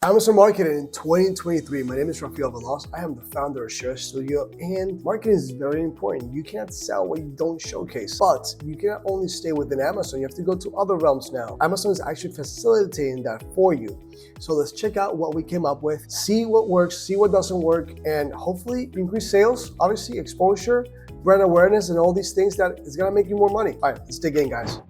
Amazon Marketing in 2023. My name is Rafael Veloz. I am the founder of Share Studio, and marketing is very important. You can't sell what you don't showcase, but you cannot only stay within Amazon. You have to go to other realms now. Amazon is actually facilitating that for you. So let's check out what we came up with, see what works, see what doesn't work, and hopefully increase sales, obviously exposure, brand awareness, and all these things that is gonna make you more money. All right, let's dig in, guys.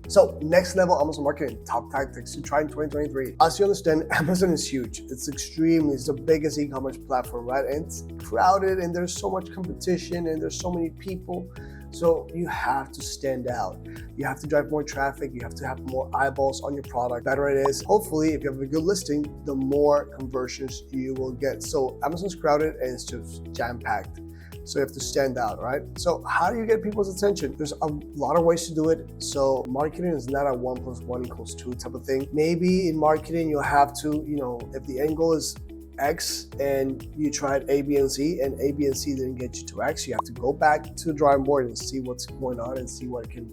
So next level Amazon marketing, top tactics to try in 2023. As you understand, Amazon is huge. It's the biggest e-commerce platform, right? And it's crowded and there's so much competition and there's so many people. So you have to stand out. You have to drive more traffic. You have to have more eyeballs on your product. The better it is. Hopefully, if you have a good listing, the more conversions you will get. So Amazon's crowded and it's just jam-packed. So you have to stand out, right? So how do you get people's attention? There's a lot of ways to do it. So marketing is not a 1 + 1 = 2 type of thing. Maybe in marketing, you'll have to, if the end goal is X and you tried A, B, and C, and A, B, and C didn't get you to X, you have to go back to the drawing board and see what's going on and see what can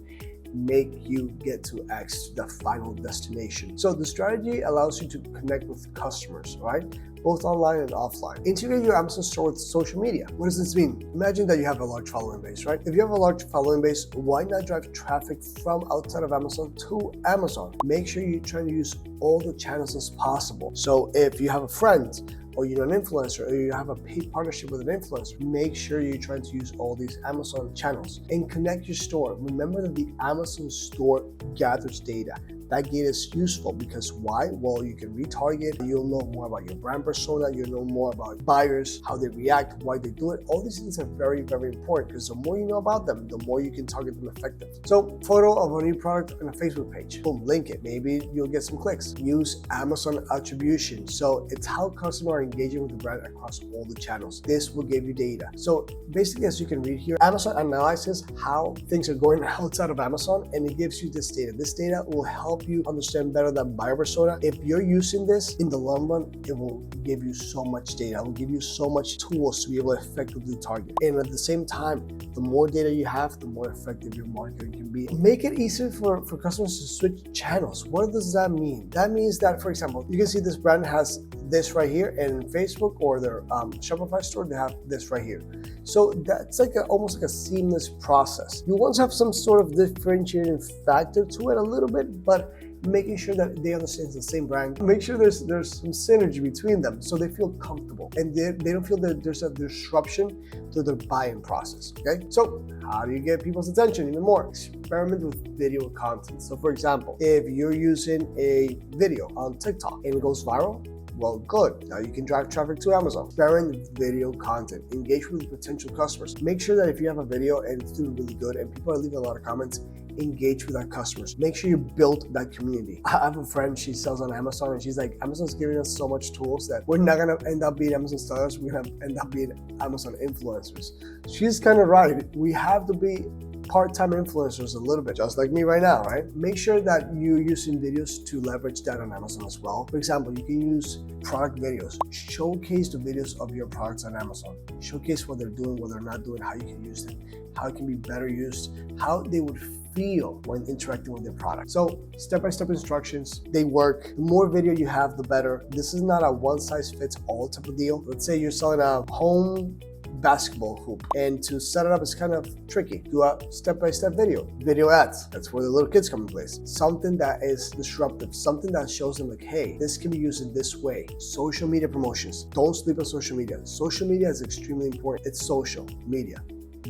make you get to X, the final destination. So the strategy allows you to connect with customers, right? Both online and offline. Integrate your Amazon store with social media. What does this mean? Imagine that you have a large following base, right? If you have a large following base, why not drive traffic from outside of Amazon to Amazon? Make sure you try to use all the channels as possible. So if you have a friend, or you're an influencer, or you have a paid partnership with an influencer, make sure you're trying to use all these Amazon channels and connect your store. Remember that the Amazon store gathers data. That data is useful because why? Well, you can retarget, you'll know more about your brand persona, you'll know more about buyers, how they react, why they do it. All these things are very, very important because the more you know about them, the more you can target them effectively. So photo of a new product on a Facebook page, boom, link it. Maybe you'll get some clicks. Use Amazon Attribution. So it's how customers are engaging with the brand across all the channels. This will give you data. So basically, as you can read here, Amazon analyzes how things are going outside of Amazon and it gives you this data. This data will help you understand better that buyer persona. If you're using this in the long run, it will give you so much data. It will give you so much tools to be able to effectively target. And at the same time, the more data you have, the more effective your marketing can be. Make it easier for customers to switch channels. What does that mean? That means that, for example, you can see this brand has this right here, and in Facebook or their Shopify store, they have this right here. So that's like almost like a seamless process. You want to have some sort of differentiating factor to it a little bit, but making sure that they understand it's the same brand. Make sure there's some synergy between them so they feel comfortable and they don't feel that there's a disruption to their buying process, okay? So how do you get people's attention even more? Experiment with video content. So for example, if you're using a video on TikTok and it goes viral, well, good. Now you can drive traffic to Amazon. Experiment with video content. Engage with potential customers. Make sure that if you have a video and it's doing really good and people are leaving a lot of comments, engage with our customers. Make sure you build that community. I have a friend, she sells on Amazon and she's like, Amazon's giving us so much tools that we're not gonna end up being Amazon sellers, we're gonna end up being Amazon influencers. She's kind of right. We have to be part-time influencers a little bit, just like me right now, right? Make sure that you're using videos to leverage that on Amazon as well. For example, you can use product videos. Showcase the videos of your products on Amazon. Showcase what they're doing, what they're not doing, how you can use them, how it can be better used, how they would feel when interacting with their product. So step-by-step instructions, they work. The more video you have, the better. This is not a one-size-fits-all type of deal. Let's say you're selling a home basketball hoop, and to set it up is kind of tricky. Do a step-by-step video ads. That's where the little kids come in place. Something that is disruptive, something that shows them like, hey, this can be used in this way. Social media promotions. Don't sleep on social media. Social media is extremely important. It's social media.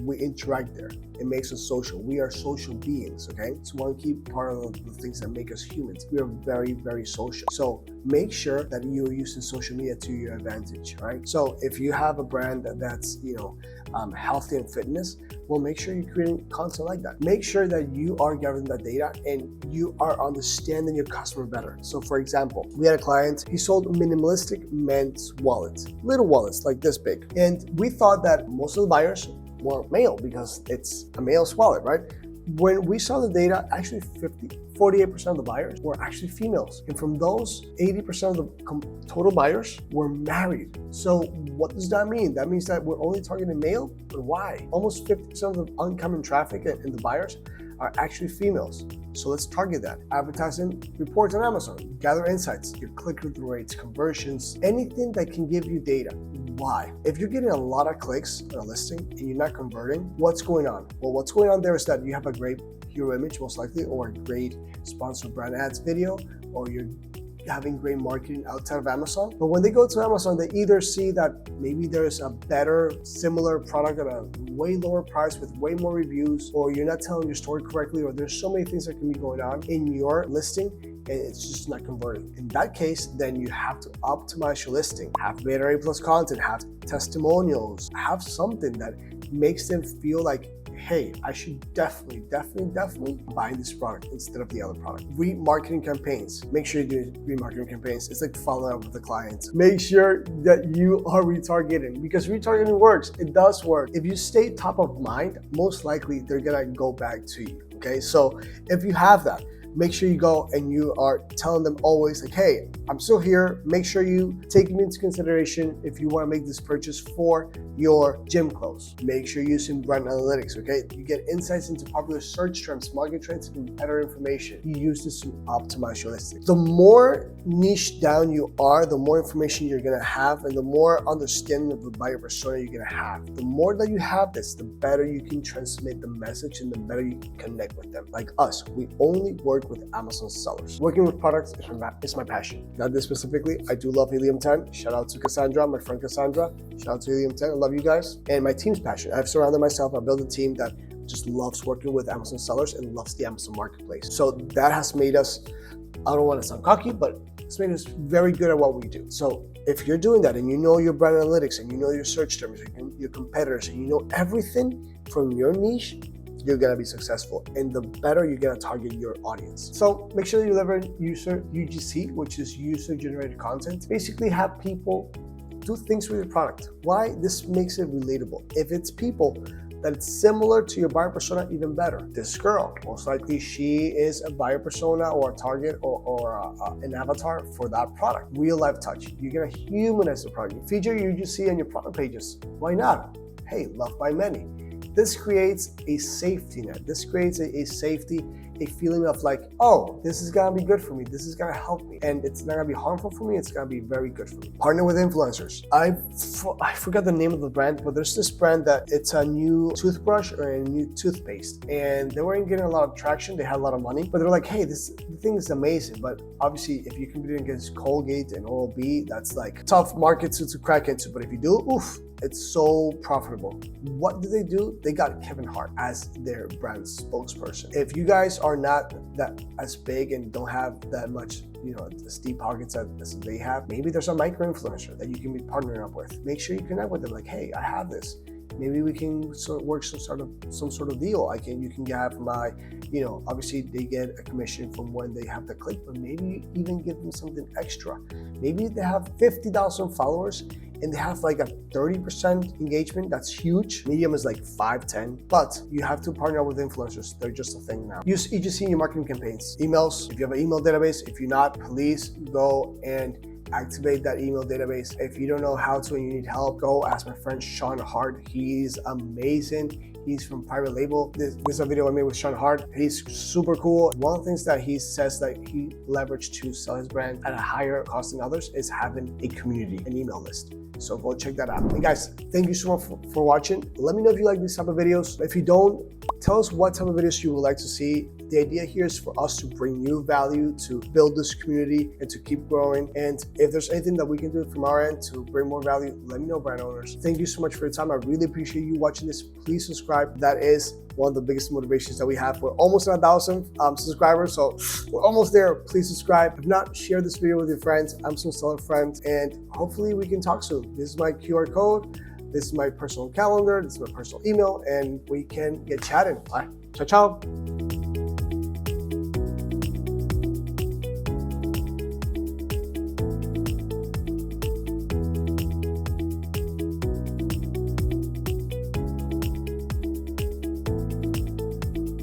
We interact there. It makes us social. We are social beings, okay? It's one key part of the things that make us humans. We are very, very social. So make sure that you're using social media to your advantage, right? So if you have a brand that's, healthy and fitness, well, make sure you're creating content like that. Make sure that you are gathering that data and you are understanding your customer better. So for example, we had a client, he sold minimalistic men's wallets, little wallets like this big. And we thought that most of the buyers were male because it's a male's wallet, right? When we saw the data, actually 48% of the buyers were actually females. And from those, 80% of the total buyers were married. So what does that mean? That means that we're only targeting male, but why? Almost 50% of the uncommon traffic in the buyers are actually females. So let's target that. Advertising reports on Amazon, gather insights, your click-through rates, conversions, anything that can give you data. Why? If you're getting a lot of clicks on a listing and you're not converting, what's going on? Well, what's going on there is that you have a great hero image, most likely, or a great sponsored brand ads video, or you're having great marketing outside of Amazon. But when they go to Amazon, they either see that maybe there's a better, similar product at a way lower price with way more reviews, or you're not telling your story correctly, or there's so many things that can be going on in your listing and it's just not converting. In that case, then you have to optimize your listing, have better A+ content, have testimonials, have something that makes them feel like, hey, I should definitely buy this product instead of the other product. Remarketing campaigns. Make sure you do remarketing campaigns. It's like following up with the clients. Make sure that you are retargeting, because retargeting works. It does work. If you stay top of mind, most likely they're gonna go back to you. Okay, so if you have that, make sure you go and you are telling them always like, hey, I'm still here. Make sure you take me into consideration if you want to make this purchase for your gym clothes. Make sure you're using brand analytics, okay? You get insights into popular search terms, market trends, and better information. You use this to optimize your listing. The more niche down you are, the more information you're gonna have and the more understanding of the buyer persona you're gonna have. The more that you have this, the better you can transmit the message and the better you can connect with them. Like us, we only work with Amazon sellers. Working with products is my passion. Not this specifically. I do love Helium 10. Shout out to Cassandra, my friend Cassandra. Shout out to Helium 10. I love you guys. And my team's passion. I've surrounded myself. I built a team that just loves working with Amazon sellers and loves the Amazon marketplace. So that has made us, I don't want to sound cocky, but it's made us very good at what we do. So if you're doing that and you know your brand analytics and you know your search terms, your competitors, and you know everything from your niche, you're gonna be successful, and the better you're gonna target your audience. So make sure you deliver UGC, which is user-generated content. Basically have people do things with your product. Why? This makes it relatable. If it's people that's similar to your buyer persona, even better. This girl, most likely she is a buyer persona or a target or an avatar for that product. Real life touch. You're gonna humanize the product. You feature UGC on your product pages. Why not? Hey, loved by many. This creates a safety net. This creates a safety, a feeling of like, oh, this is gonna be good for me. This is gonna help me. And it's not gonna be harmful for me. It's gonna be very good for me. Partner with influencers. I forgot the name of the brand, but there's this brand that it's a new toothbrush or a new toothpaste. And they weren't getting a lot of traction. They had a lot of money, but they're like, hey, the thing is amazing. But obviously, if you're competing against Colgate and Oral-B, that's like tough market to crack into. But if you do, oof, it's so profitable. What do? They got Kevin Hart as their brand spokesperson. If you guys are not that as big and don't have that much, as deep pockets as they have, maybe there's a micro influencer that you can be partnering up with. Make sure you connect with them. Like, hey, I have this. Maybe we can work some sort of deal. You can have my, obviously they get a commission from when they have the click, but maybe even give them something extra. Maybe they have 50,000 followers and they have like a 30% engagement. That's huge. Medium is like 5-10, but you have to partner with influencers. They're just a thing now. Use EGC in your marketing campaigns. Emails, if you have an email database. If you're not, please go and activate that email database. If you don't know how to and you need help, go ask my friend Sean Hart. He's amazing. He's from Private Label. This is a video I made with Sean Hart. He's super cool. One of the things that he says that he leveraged to sell his brand at a higher cost than others is having a community, an email list. So go check that out. And guys, thank you so much for watching. Let me know if you like these type of videos. If you don't, tell us what type of videos you would like to see. The idea here is for us to bring you value, to build this community, and to keep growing. And if there's anything that we can do from our end to bring more value, let me know, brand owners. Thank you so much for your time. I really appreciate you watching this. Please subscribe. That is one of the biggest motivations that we have. We're almost at 1,000 subscribers, so we're almost there. Please subscribe. If not, share this video with your friends. I'm some stellar friends, and hopefully we can talk soon. This is my QR code. This is my personal calendar. This is my personal email, and we can get chatting. All right, ciao, ciao.